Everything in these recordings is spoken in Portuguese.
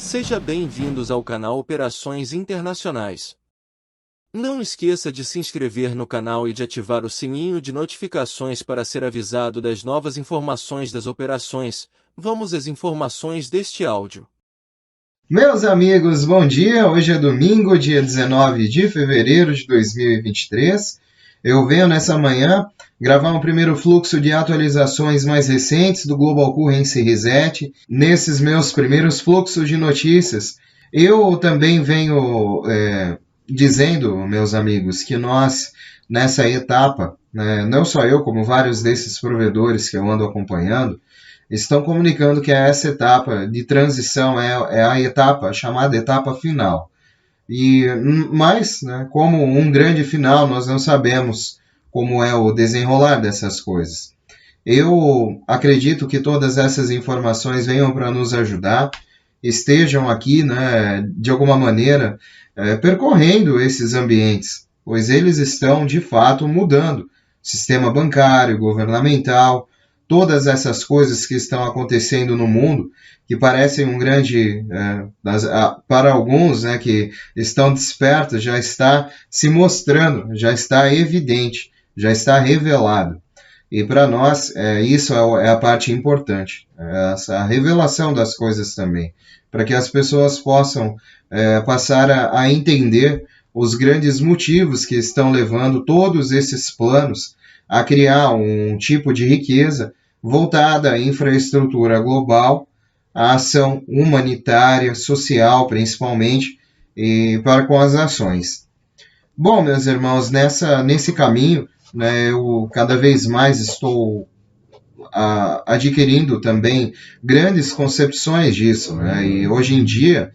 Seja bem-vindos ao canal Operações Internacionais. Não esqueça de se inscrever no canal e de ativar o sininho de notificações para ser avisado das novas informações das operações. Vamos às informações deste áudio. Meus amigos, bom dia! Hoje é domingo, dia 19 de fevereiro de 2023. Eu venho nessa manhã gravar um primeiro fluxo de atualizações mais recentes do Global Currency Reset. Nesses meus primeiros fluxos de notícias, eu também venho dizendo, meus amigos, que nós, nessa etapa, não só eu, como vários desses provedores que eu ando acompanhando, estão comunicando que essa etapa de transição é a etapa, chamada etapa final. Mas, como um grande final, nós não sabemos como é o desenrolar dessas coisas. Eu acredito que todas essas informações venham para nos ajudar, estejam aqui, de alguma maneira, percorrendo esses ambientes, pois eles estão, de fato, mudando. Sistema bancário, governamental, todas essas coisas que estão acontecendo no mundo, que parecem um grande, para alguns que estão despertos, já está se mostrando, já está evidente, já está revelado. E para nós, isso é a parte importante, essa revelação das coisas também, para que as pessoas possam passar a entender os grandes motivos que estão levando todos esses planos a criar um tipo de riqueza voltada à infraestrutura global, à ação humanitária, social, principalmente, e para com as ações. Bom, meus irmãos, nesse caminho, eu cada vez mais estou adquirindo também grandes concepções disso, e hoje em dia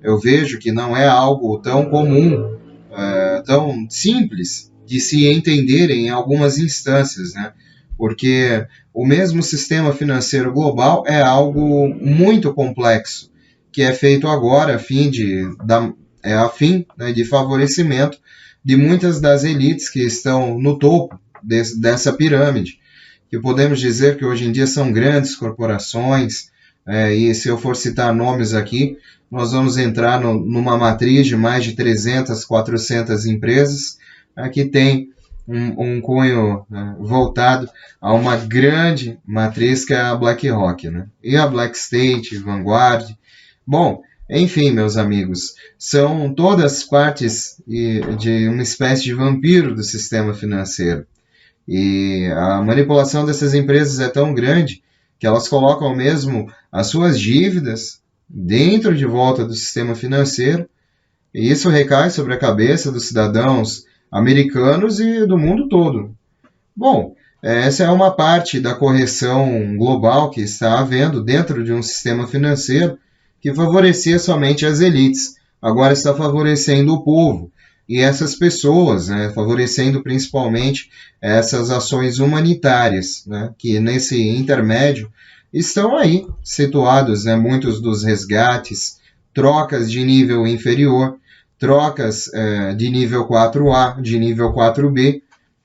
eu vejo que não é algo tão comum, tão simples de se entender em algumas instâncias, porque o mesmo sistema financeiro global é algo muito complexo, que é feito agora a fim de favorecimento de muitas das elites que estão no topo dessa pirâmide, que podemos dizer que hoje em dia são grandes corporações, e se eu for citar nomes aqui, nós vamos entrar numa matriz de mais de 300, 400 empresas que tem um cunho voltado a uma grande matriz que é a BlackRock, e a Blackstone, Vanguard. Bom, enfim, meus amigos, são todas partes de uma espécie de vampiro do sistema financeiro. E a manipulação dessas empresas é tão grande que elas colocam mesmo as suas dívidas dentro de volta do sistema financeiro, e isso recai sobre a cabeça dos cidadãos americanos e do mundo todo. Bom, essa é uma parte da correção global que está havendo dentro de um sistema financeiro que favorecia somente as elites, agora está favorecendo o povo. E essas pessoas, favorecendo principalmente essas ações humanitárias, que nesse intermédio estão aí situados, muitos dos resgates, trocas de nível inferior, trocas de nível 4A, de nível 4B,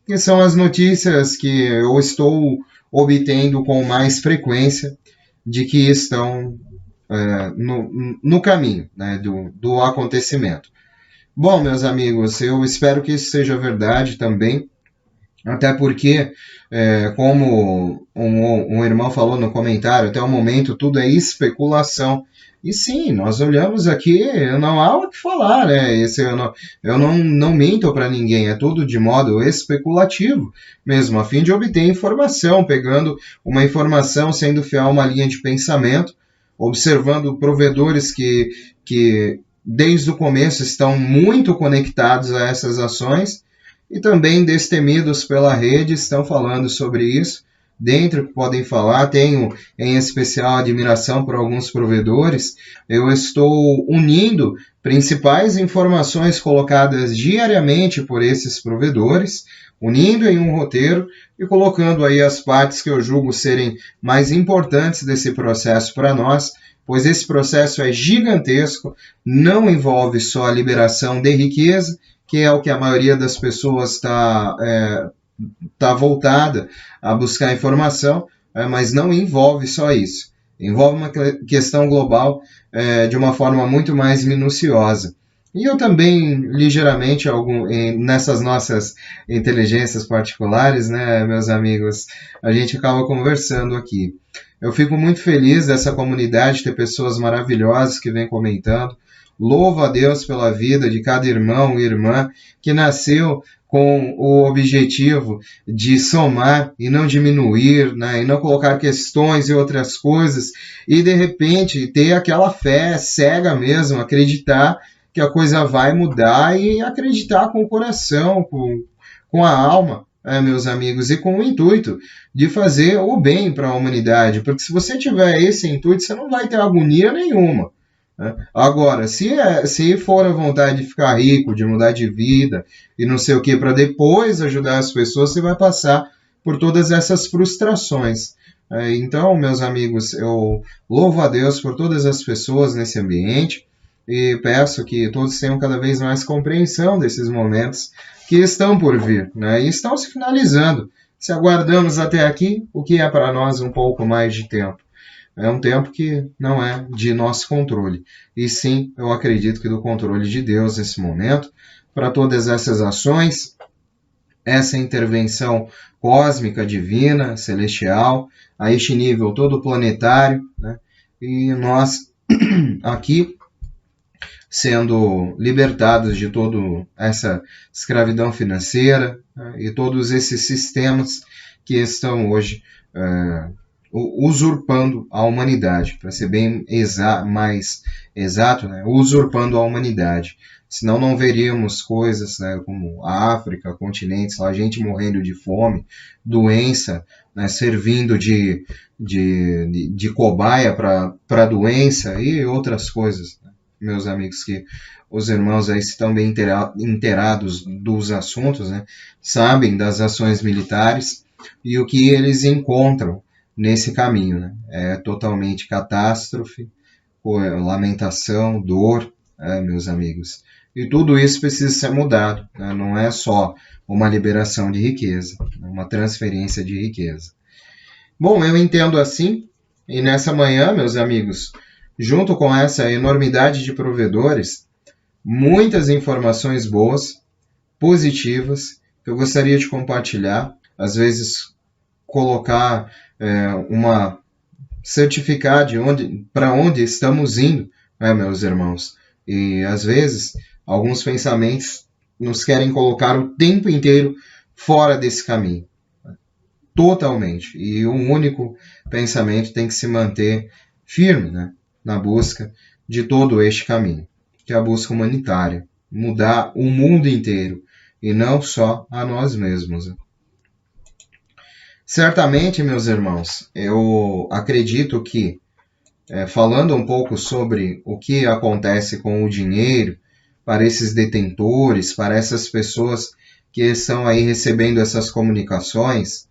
que são as notícias que eu estou obtendo com mais frequência de que estão no caminho do acontecimento. Bom, meus amigos, eu espero que isso seja verdade também, até porque, como um irmão falou no comentário, até o momento tudo é especulação. E sim, nós olhamos aqui, não há o que falar, eu não minto para ninguém, é tudo de modo especulativo mesmo, a fim de obter informação, pegando uma informação, sendo fiel a uma linha de pensamento, observando provedores que desde o começo estão muito conectados a essas ações e também destemidos pela rede estão falando sobre isso. Dentro que podem falar, tenho em especial admiração por alguns provedores. Eu estou unindo principais informações colocadas diariamente por esses provedores, unindo em um roteiro e colocando aí as partes que eu julgo serem mais importantes desse processo para nós, pois esse processo é gigantesco, não envolve só a liberação de riqueza, que é o que a maioria das pessoas está voltada a buscar informação, mas não envolve só isso. envolve uma questão global de uma forma muito mais minuciosa. E eu também, ligeiramente, nessas nossas inteligências particulares, né, meus amigos, a gente acaba conversando aqui. Eu fico muito feliz dessa comunidade, ter pessoas maravilhosas que vêm comentando. Louvo a Deus pela vida de cada irmão e irmã que nasceu com o objetivo de somar e não diminuir, né, e não colocar questões e outras coisas, e de repente ter aquela fé cega mesmo, acreditar que a coisa vai mudar e acreditar com o coração, com a alma, meus amigos, e com o intuito de fazer o bem para a humanidade, porque se você tiver esse intuito, você não vai ter agonia nenhuma. Agora, se for a vontade de ficar rico, de mudar de vida e não sei o que, para depois ajudar as pessoas, você vai passar por todas essas frustrações. Então, meus amigos, eu louvo a Deus por todas as pessoas nesse ambiente e peço que todos tenham cada vez mais compreensão desses momentos que estão por vir, né? E estão se finalizando. Se aguardamos até aqui, o que é para nós um pouco mais de tempo? É um tempo que não é de nosso controle. E sim, eu acredito que do controle de Deus nesse momento, para todas essas ações, essa intervenção cósmica, divina, celestial, a este nível todo planetário, né? E nós aqui sendo libertados de toda essa escravidão financeira, né? E todos esses sistemas que estão hoje usurpando a humanidade, para ser bem mais exato, né? Usurpando a humanidade. Senão não veríamos coisas, né, como a África, continentes, a gente morrendo de fome, doença, né, servindo de cobaia para a doença e outras coisas, né? Meus amigos, que os irmãos aí estão bem inteirados dos assuntos, né, sabem das ações militares e o que eles encontram nesse caminho, né? É totalmente catástrofe, lamentação, dor, meus amigos. E tudo isso precisa ser mudado, né? Não é só uma liberação de riqueza, é uma transferência de riqueza. Bom, eu entendo assim, e nessa manhã, meus amigos, junto com essa enormidade de provedores, muitas informações boas, positivas, que eu gostaria de compartilhar, às vezes colocar certificar para onde estamos indo, né, meus irmãos? E às vezes alguns pensamentos nos querem colocar o tempo inteiro fora desse caminho, totalmente. E um único pensamento tem que se manter firme, né, na busca de todo este caminho, que é a busca humanitária, mudar o mundo inteiro e não só a nós mesmos. Certamente, meus irmãos, eu acredito que, falando um pouco sobre o que acontece com o dinheiro para esses detentores, para essas pessoas que estão aí recebendo essas comunicações,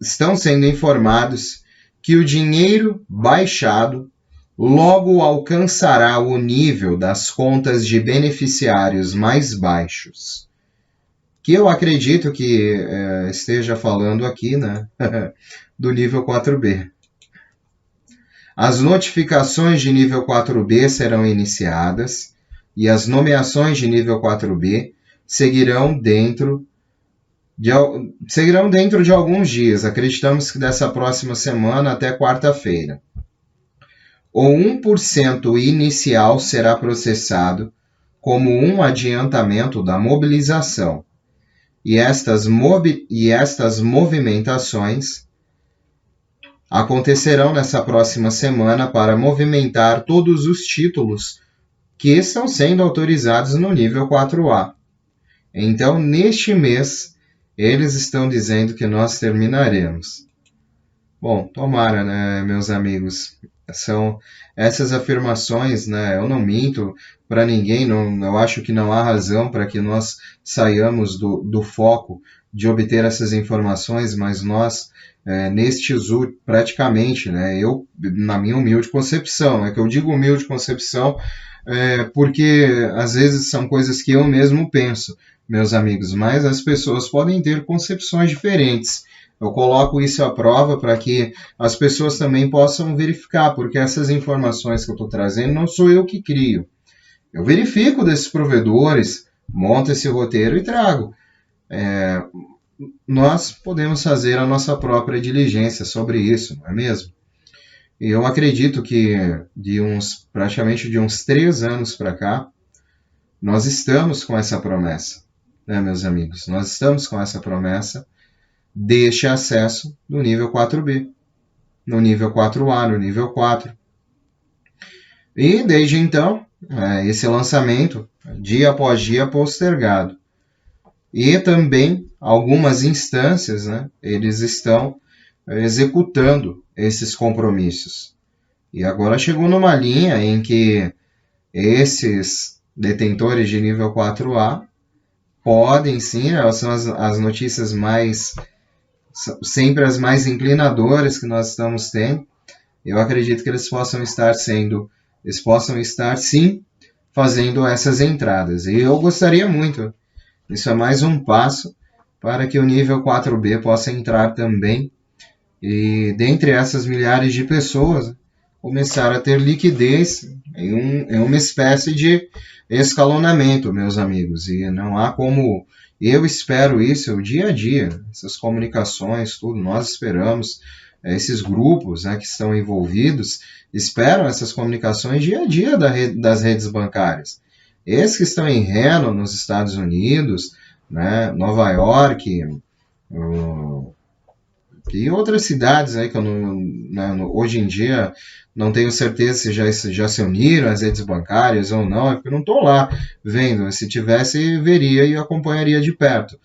estão sendo informados que o dinheiro baixado logo alcançará o nível das contas de beneficiários mais baixos. Que eu acredito que esteja falando aqui, né, do nível 4B. As notificações de nível 4B serão iniciadas e as nomeações de nível 4B seguirão dentro de alguns dias. Acreditamos que dessa próxima semana até quarta-feira. O 1% inicial será processado como um adiantamento da mobilização. E estas movimentações acontecerão nessa próxima semana para movimentar todos os títulos que estão sendo autorizados no nível 4A. Então, neste mês, eles estão dizendo que nós terminaremos. Bom, tomara, né, meus amigos? São essas afirmações, né? Eu não minto para ninguém, eu acho que não há razão para que nós saiamos do foco de obter essas informações, mas nós, praticamente, né? Eu, na minha humilde concepção, é que eu digo humilde concepção porque às vezes são coisas que eu mesmo penso, meus amigos, mas as pessoas podem ter concepções diferentes Eu coloco isso à prova para que as pessoas também possam verificar, porque essas informações que eu estou trazendo não sou eu que crio. Eu verifico desses provedores, monto esse roteiro e trago. Nós podemos fazer a nossa própria diligência sobre isso, não é mesmo? E eu acredito que praticamente de uns 3 anos para cá, nós estamos com essa promessa, né, meus amigos? Nós estamos com essa promessa deste acesso no nível 4B, no nível 4A, no nível 4. E desde então, esse lançamento, dia após dia, postergado. E também algumas instâncias, né, eles estão executando esses compromissos. E agora chegou numa linha em que esses detentores de nível 4A podem sim, elas são as notícias sempre as mais inclinadoras que nós estamos tendo. Eu acredito que eles possam estar sim fazendo essas entradas. E eu gostaria muito, isso é mais um passo para que o nível 4B possa entrar também e dentre essas milhares de pessoas começar a ter liquidez em uma espécie de escalonamento, meus amigos. E não há como... Eu espero isso o dia a dia, essas comunicações, tudo, nós esperamos, esses grupos, né, que estão envolvidos, esperam essas comunicações dia a dia das redes bancárias. Esses que estão em Reno, nos Estados Unidos, né, Nova York, e outras cidades aí que eu hoje em dia não tenho certeza se já se uniram às redes bancárias ou não, porque eu não estou lá vendo. Se tivesse, veria e acompanharia de perto,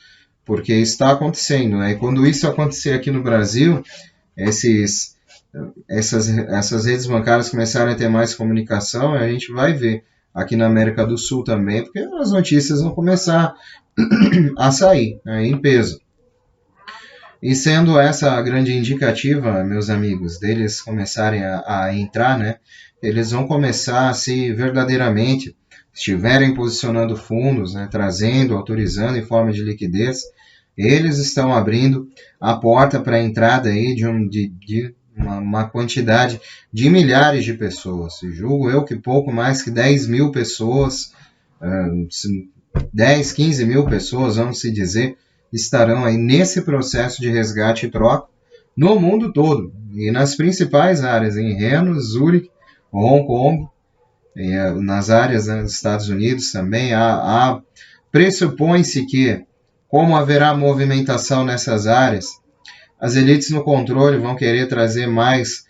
porque está acontecendo, né? E quando isso acontecer aqui no Brasil, essas redes bancárias começarem a ter mais comunicação, a gente vai ver aqui na América do Sul também, porque as notícias vão começar a sair, né, em peso. E sendo essa a grande indicativa, meus amigos, deles começarem a entrar, né, eles vão começar a se verdadeiramente, estiverem posicionando fundos, né, trazendo, autorizando em forma de liquidez, eles estão abrindo a porta para a entrada aí de uma quantidade de milhares de pessoas. Julgo eu que pouco mais que 10 mil pessoas, 10, 15 mil pessoas, vamos se dizer, estarão aí nesse processo de resgate e troca no mundo todo e nas principais áreas, em Reno, Zurique, Hong Kong, nas áreas, né, dos Estados Unidos também. Pressupõe-se que, como haverá movimentação nessas áreas, as elites no controle vão querer trazer mais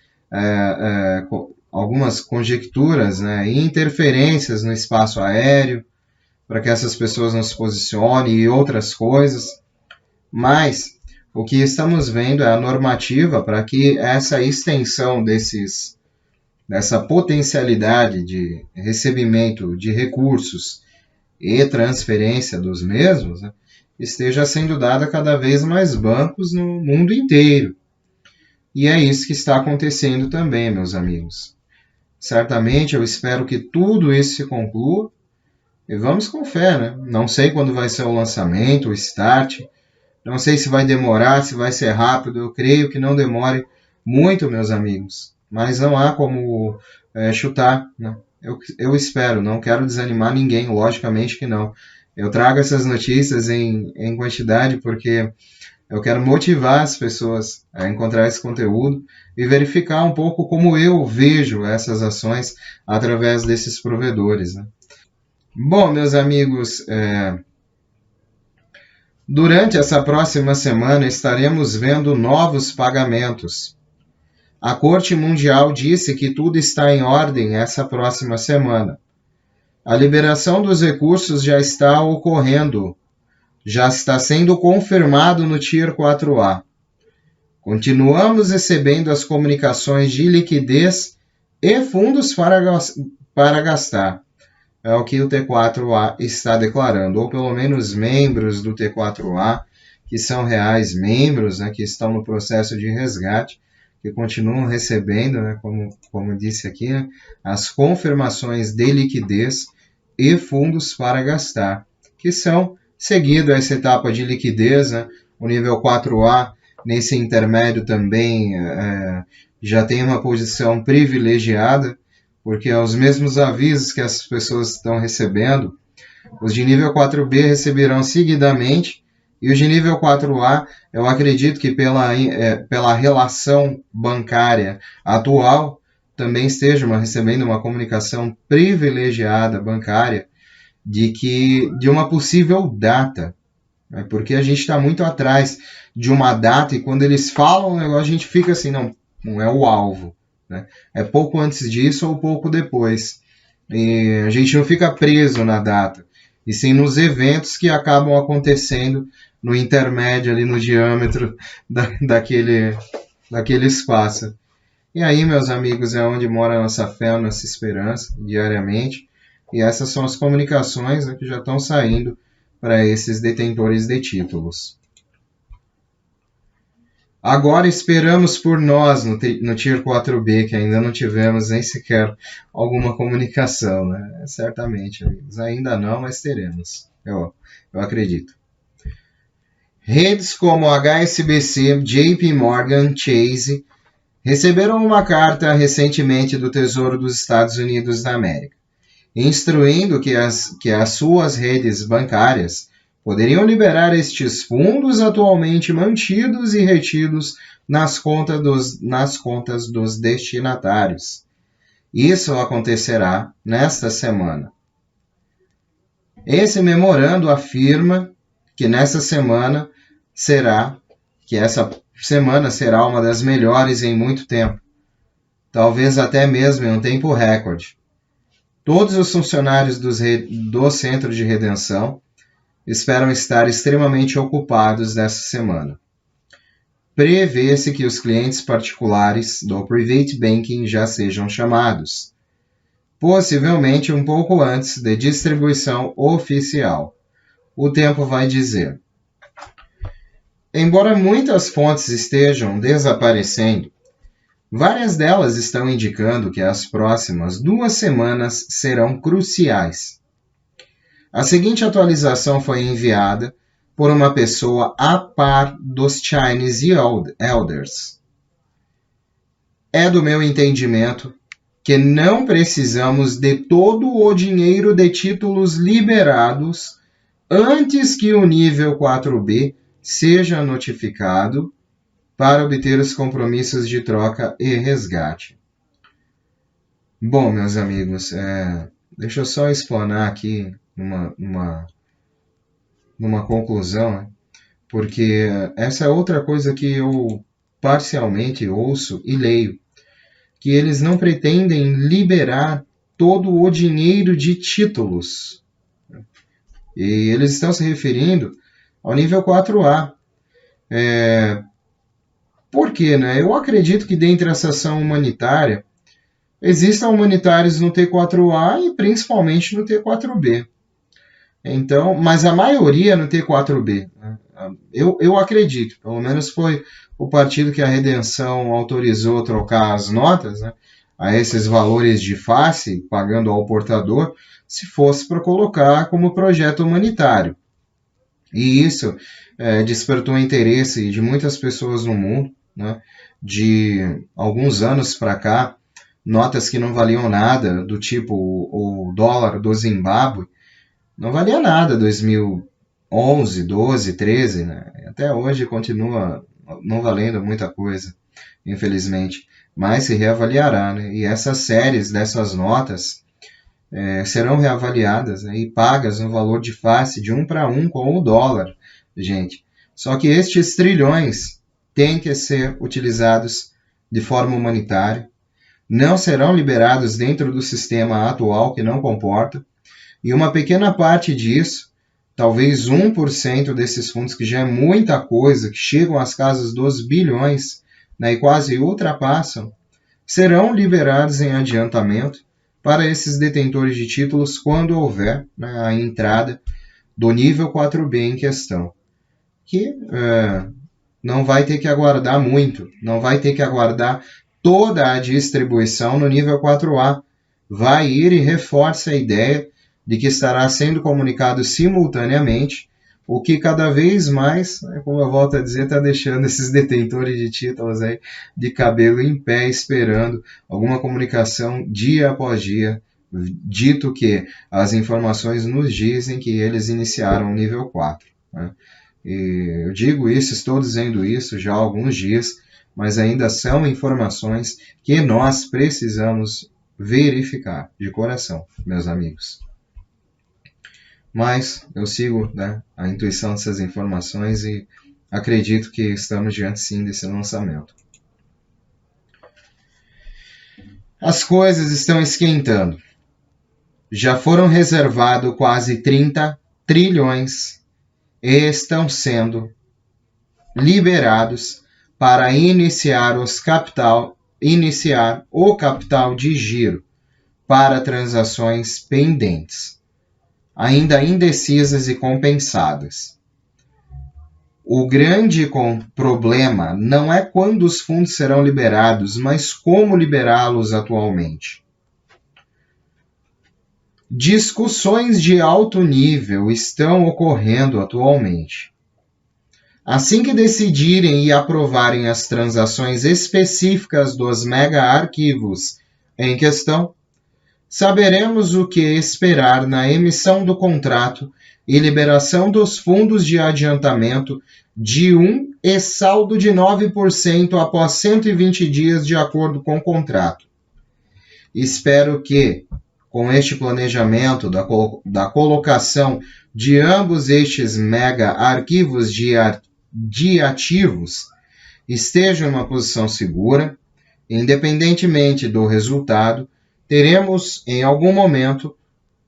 algumas conjecturas, né, e interferências no espaço aéreo para que essas pessoas não se posicionem e outras coisas. Mas o que estamos vendo é a normativa para que essa extensão dessa potencialidade de recebimento de recursos e transferência dos mesmos, né, esteja sendo dada a cada vez mais bancos no mundo inteiro. E é isso que está acontecendo também, meus amigos. Certamente eu espero que tudo isso se conclua e vamos com fé, né? Não sei quando vai ser o lançamento, o start. Não sei se vai demorar, se vai ser rápido. Eu creio que não demore muito, meus amigos. Mas não há como chutar, né? Eu espero, não quero desanimar ninguém, logicamente que não. Eu trago essas notícias em quantidade porque eu quero motivar as pessoas a encontrar esse conteúdo e verificar um pouco como eu vejo essas ações através desses provedores, né? Bom, meus amigos, durante essa próxima semana estaremos vendo novos pagamentos. A Corte Mundial disse que tudo está em ordem essa próxima semana. A liberação dos recursos já está ocorrendo, já está sendo confirmado no Tier 4A. Continuamos recebendo as comunicações de liquidez e fundos para gastar. É o que o T4A está declarando, ou pelo menos membros do T4A, que são reais membros, né, que estão no processo de resgate, que continuam recebendo, né, como disse aqui, né, as confirmações de liquidez e fundos para gastar, que são, seguido essa etapa de liquidez, né, o nível 4A nesse intermédio também já tem uma posição privilegiada, porque os mesmos avisos que essas pessoas estão recebendo, os de nível 4B receberão seguidamente, e os de nível 4A, eu acredito que pela relação bancária atual, também estejam recebendo uma comunicação privilegiada bancária de uma possível data, né? Porque a gente está muito atrás de uma data, e quando eles falam o negócio, a gente fica assim, não é o alvo, né? É pouco antes disso ou pouco depois. E a gente não fica preso na data, e sim nos eventos que acabam acontecendo no intermédio, ali no diâmetro daquele espaço. E aí, meus amigos, é onde mora a nossa fé, a nossa esperança, diariamente. E essas são as comunicações, né, que já estão saindo para esses detentores de títulos. Agora esperamos por nós no Tier 4B, que ainda não tivemos nem sequer alguma comunicação, né? Certamente, amigos. Ainda não, mas teremos. Eu acredito. Redes como HSBC, JP Morgan, Chase receberam uma carta recentemente do Tesouro dos Estados Unidos da América, instruindo que as suas redes bancárias poderiam liberar estes fundos atualmente mantidos e retidos nas contas dos destinatários. Isso acontecerá nesta semana. Esse memorando afirma que essa semana será uma das melhores em muito tempo, talvez até mesmo em um tempo recorde. Todos os funcionários do Centro de Redenção esperam estar extremamente ocupados nessa semana. Prevê-se que os clientes particulares do Private Banking já sejam chamados, possivelmente um pouco antes de distribuição oficial. O tempo vai dizer. Embora muitas fontes estejam desaparecendo, várias delas estão indicando que as próximas 2 semanas serão cruciais. A seguinte atualização foi enviada por uma pessoa a par dos Chinese Elders. É do meu entendimento que não precisamos de todo o dinheiro de títulos liberados antes que o nível 4B seja notificado para obter os compromissos de troca e resgate. Bom, meus amigos, deixa eu só explanar aqui numa conclusão, né? Porque essa é outra coisa que eu parcialmente ouço e leio, que eles não pretendem liberar todo o dinheiro de títulos. E eles estão se referindo ao nível 4A. Por quê, né? Eu acredito que dentro dessa ação humanitária existam humanitários no T4A e principalmente no T4B. Então, mas a maioria no T4B. Né? Eu acredito, pelo menos foi o partido que a Redenção autorizou trocar as notas, né, a esses valores de face, pagando ao portador, se fosse para colocar como projeto humanitário. E isso despertou interesse de muitas pessoas no mundo, né, de alguns anos para cá, notas que não valiam nada, do tipo o dólar do Zimbábue, não valia nada 2011, 12, 13, né? Até hoje continua não valendo muita coisa, infelizmente, mas se reavaliará, né? E essas séries dessas notas serão reavaliadas, né, e pagas no valor de face de 1 para 1 com o dólar, gente. Só que estes trilhões têm que ser utilizados de forma humanitária, não serão liberados dentro do sistema atual que não comporta, e uma pequena parte disso, talvez 1% desses fundos, que já é muita coisa, que chegam às casas dos bilhões, né, e quase ultrapassam, serão liberados em adiantamento para esses detentores de títulos quando houver, né, a entrada do nível 4B em questão, que não vai ter que aguardar muito, não vai ter que aguardar toda a distribuição no nível 4A, vai ir e reforça a ideia de que estará sendo comunicado simultaneamente o que cada vez mais, né, como eu volto a dizer, está deixando esses detentores de títulos aí de cabelo em pé, esperando alguma comunicação dia após dia, dito que as informações nos dizem que eles iniciaram o nível 4. Né? E eu digo isso, estou dizendo isso já há alguns dias, mas ainda são informações que nós precisamos verificar de coração, meus amigos. Mas eu sigo, né, a intuição dessas informações e acredito que estamos diante sim desse lançamento. As coisas estão esquentando. Já foram reservados quase 30 trilhões e estão sendo liberados para iniciar o capital de giro para transações pendentes, ainda indecisas e compensadas. O grande problema não é quando os fundos serão liberados, mas como liberá-los atualmente. Discussões de alto nível estão ocorrendo atualmente. Assim que decidirem e aprovarem as transações específicas dos mega arquivos em questão, saberemos o que esperar na emissão do contrato e liberação dos fundos de adiantamento de 1 e saldo de 9% após 120 dias de acordo com o contrato. Espero que, com este planejamento da colocação de ambos estes mega arquivos de ativos, estejam em uma posição segura, independentemente do resultado, teremos em algum momento,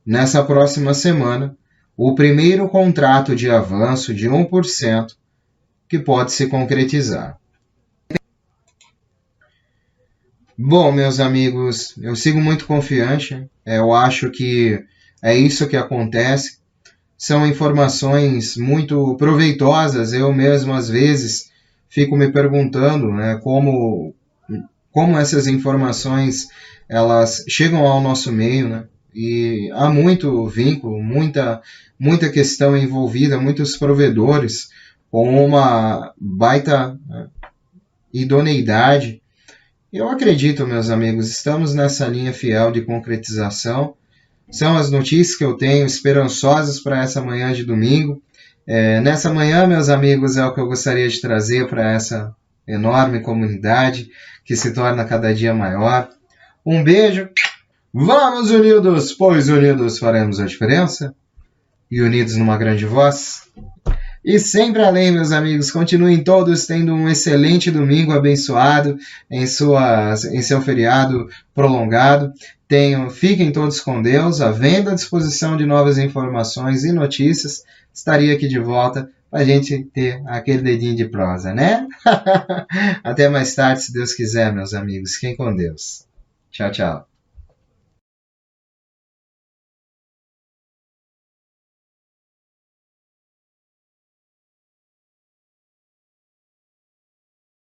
nessa próxima semana, o primeiro contrato de avanço de 1% que pode se concretizar. Bom, meus amigos, eu sigo muito confiante, eu acho que é isso que acontece. São informações muito proveitosas, eu mesmo às vezes fico me perguntando, né, como essas informações elas chegam ao nosso meio, né, e há muito vínculo, muita questão envolvida, muitos provedores com uma baita idoneidade. Eu acredito, meus amigos, estamos nessa linha fiel de concretização. São as notícias que eu tenho esperançosas para essa manhã de domingo. Nessa manhã, meus amigos, é o que eu gostaria de trazer para essa enorme comunidade que se torna cada dia maior. Um beijo. Vamos unidos, pois unidos faremos a diferença. E unidos numa grande voz. E sempre além, meus amigos, continuem todos tendo um excelente domingo abençoado em seu feriado prolongado. Fiquem todos com Deus, havendo à disposição de novas informações e notícias, estaria aqui de volta para a gente ter aquele dedinho de prosa, né? Até mais tarde, se Deus quiser, meus amigos. Fiquem com Deus. Tchau, tchau.